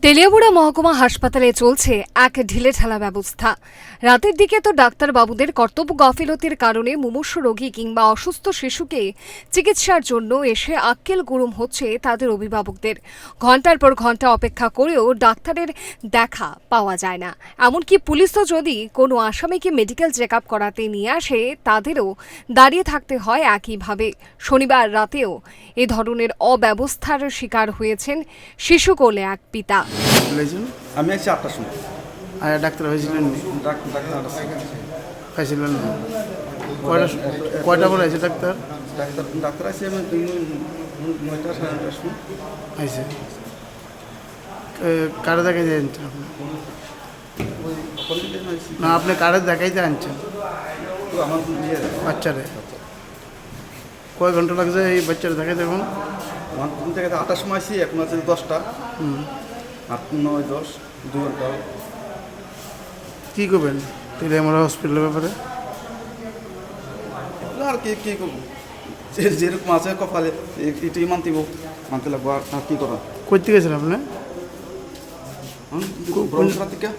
তেলিয়ামুড়া মহকুমা হাসপাতালে চলছে এক ঢিলেঢালা ব্যবস্থা। রাতের দিকে তো ডাক্তারবাবুদের কর্তব্য গাফিলতির কারণে মুমূর্ষু রোগী কিংবা অসুস্থ শিশুকে চিকিৎসার জন্য এসে আক্কেল গুরুম হচ্ছে তাদের অভিভাবকদের। ঘন্টার পর ঘন্টা অপেক্ষা করেও ডাক্তারের দেখা পাওয়া যায় না। এমনকি পুলিশও যদি কোনো আসামিকে মেডিকেল চেক আপ করাতে নিয়ে আসে, তাদেরও দাঁড়িয়ে থাকতে হয় একইভাবে। শনিবার রাতেও এ ধরনের অব্যবস্থার শিকার হয়েছেন শিশুকোলে এক পিতা। আমি আছি 8টার সময়। আর ডাক্তার হয়েছিলেন খাইছিলেন কয়টা করে আছে ডাক্তার? ডাক্তার আছি আমি 9টা 9:30টার সময় আইসে। কারে দেখাইতে আনছেন না? আপনি কারে দেখাইতে আনছেন? আমার বাচ্চারে কয় ঘন্টা লাগছে এই বাচ্চারা দেখাই? দেখুন আমার থেকে 8টার সময় আছি, এখন আছে 10টা। 8, 9, 10, 2 ঘন্টা। কী করবেন তেলিয়ামুড়া হসপিটালের ব্যাপারে? আর কি করবো, যেরকম আছে কপালে এটাই মানতে লাগবো। আর কী করা? করতে গেছেন আপনি? ব্রহ্মসরা থেকে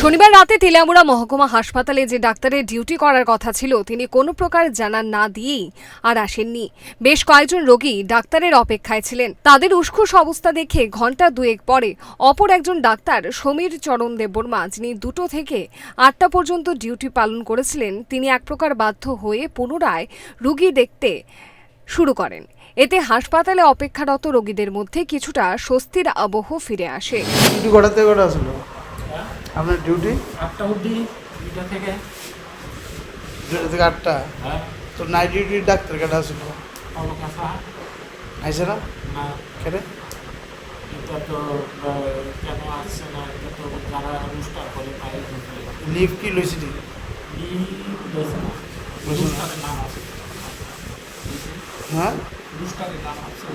শনিবার রাতে তেলিয়ামুড়া মহকুমা হাসপাতালে যে ডাক্তারের ডিউটি করার কথা ছিল, তিনি কোনো প্রকার জানান না দিয়েই আর আসেননি। বেশ কয়েকজন রোগী ডাক্তারের অপেক্ষায় ছিলেন। তাদের উষ্কুস অবস্থা দেখে ঘন্টা দুয়েক পরে অপর একজন ডাক্তার সমীর চরণ দেববর্মা, যিনি 2টো থেকে 8টা পর্যন্ত ডিউটি পালন করেছিলেন, তিনি এক প্রকার বাধ্য হয়ে পুনরায় রোগী দেখতে শুরু করেন। এতে হাসপাতালে অপেক্ষারত রোগীদের মধ্যে কিছুটা স্বস্তির আবহ ফিরে আসে। ডিউটি কটাতে কটা ছিল আপনার? ডিউটি 8টা অবধি, 2টা থেকে 8টা। তো নাইট ডিউটি ডাক্তার কাটা ছিল অবকাশা আইসে না? না। কেটে এটা তো কেন আসছে না, এটা তো যারা রুস্টার করে তাই লিভ কি লইছিলি? রুস্টারের নাম আছে। হ্যাঁ, রুস্টারের নাম আছে।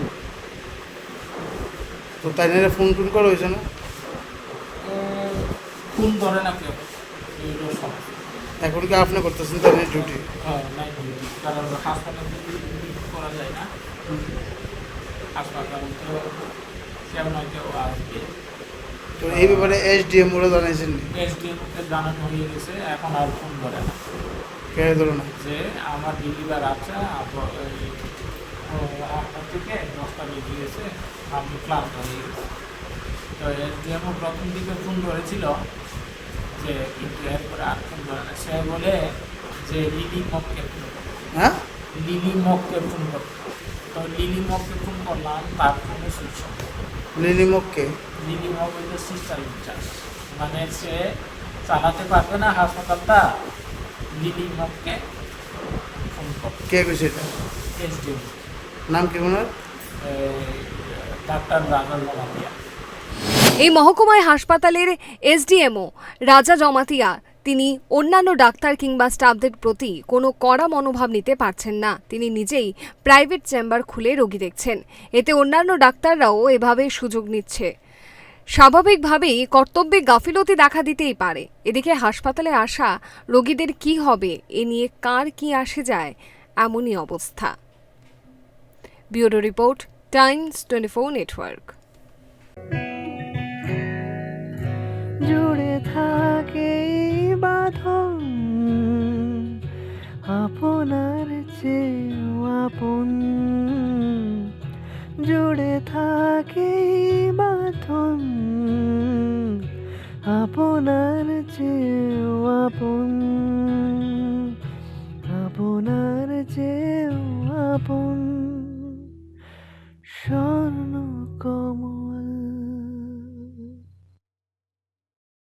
তো তাই নিয়ে ফোন টোন করা হয়েছে না? কোন ধরে না কেউ এইগুলো সমস্যা। এখন কি আপনি করতেছেন তাই নিয়ে ডিউটি? হ্যাঁ, নাই ডিউটি, কারণ হাসপাতালে ডিউটি করা যায় না। হাসপাতাল তো কেউ না কেউ আসবে। তো এই ব্যাপারে এসডিএম ওরা জানাইছেন নি? এসডিএমকে জানানো হয়ে গেছে, এখন আর ফোন করে না কে ধরো না যে আমার ডেলিভার আছে 8টা থেকে 10টা বেজে গেছে, আমি ক্লান্ত হয়ে গেছি। তো এসডিএমও প্রথম দিকে ফোন ধরেছিল যে, কিন্তু এরপরে আর ফোন ধরে না। সে বলে যে লিলি মককে ফোন করো, হ্যাঁ লিলি মককে ফোন করো। তো লিলি মককে ফোন করলাম, তার ফোনে সুইচ অফ। লিলিমককে? লিলি মক হইল সিস্টার ইনচার্জ, মানে সে চালাতে পারবে না হাসপাতালটা, লিলি মককে ফোন করো। কে কইছে এটা? এসডিএম নাম কি ওনার? ডাক্তার রাজাল জমাতিয়া। এই মহকুমায় হাসপাতালের এসডিএমও রাজা জমাতিয়া, তিনি অন্যান্য ডাক্তার কিংবা স্টাফদের প্রতি কোনো কড়া মনোভাব নিতে পারছেন না। তিনি নিজেই প্রাইভেট চেম্বার খুলে রোগী দেখছেন। এতে অন্যান্য ডাক্তাররাও এভাবে সুযোগ নিচ্ছে। স্বাভাবিকভাবেই কর্তব্যে গাফিলতি দেখা দিতেই পারে। এদিকে হাসপাতালে আসা রোগীদের কি হবে, এ নিয়ে কার কি আসে যায়, এমনই অবস্থা। Bureau report, Times 24 network. জুড়ে থাকে বাঁধন আপনার চেয়েও আপন, জুড়ে থাকে বাঁধন আপনার চেয়েও আপন, আপনার চেয়েও আপন।